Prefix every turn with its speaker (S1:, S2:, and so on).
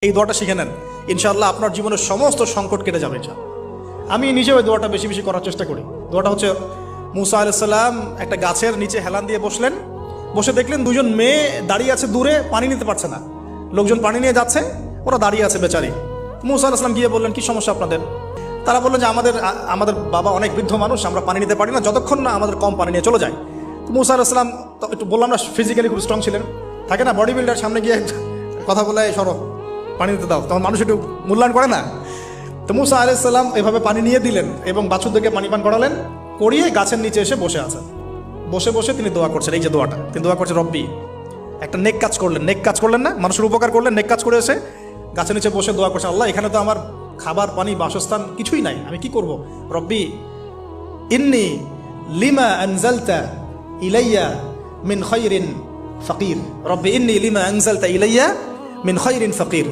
S1: এই দোয়াটা শিখে নেন, ইনশাআল্লাহ আপনার জীবনের সমস্ত সংকট কেটে যাবে। আমি নিজেও এই দোয়াটা বেশি বেশি করার চেষ্টা করি। দোয়াটা হচ্ছে, মুসা আলাইহিস সালাম একটা গাছের নিচে হেলান দিয়ে বসলেন, বসে দেখলেন দুজন মেয়ে দাঁড়িয়ে আছে দূরে, পানি নিতে পারছে না, লোকজন পানি নিয়ে যাচ্ছে, ওরা দাঁড়িয়ে আছে বেচারি। মুসা আলাইহিস সালাম গিয়ে বললেন, কি সমস্যা আপনাদের? তারা বললেন যে আমাদের বাবা অনেক বৃদ্ধ মানুষ, আমরা পানি নিতে পারি না যতক্ষণ না আমাদের কম পানি নিয়ে চলে যায়। মুসা আলাইহিস সালাম তো একটু বললাম না, ফিজিক্যালি খুব স্ট্রং ছিলেন, থাকে না বডি বিল্ডার, সামনে গিয়ে কথা বলে সরো পানি দিতে দাও, তখন মানুষ একটু মূল্যায়ন করে না। তো মুসা আলাইহিস সালাম এভাবে পানি নিয়ে দিলেন এবং বাছুরদেরকে পানি পান করালেন, করিয়ে গাছের নিচে এসে বসে আছেন। বসে বসে তিনি দোয়া করছেন, এই যে দোয়াটা তিনি দোয়া করছেন, রব্বি, একটা নেক কাজ করলেন, নেক কাজ করলেন না, মানুষের উপকার করলেন, নেক কাজ করে এসে গাছের নিচে বসে দোয়া করছেন, আল্লাহ এখানে তো আমার খাবার পানি বাসস্থান কিছুই নাই, আমি কি করব? রব্বি ইন্নি লিমা আনজালতা ইলাইয়া মিন খায়রিন ফাকির, রব্বি ইন্নি লিমা আনজালতা ইলাইয়া মিন খায়রিন ফাকির।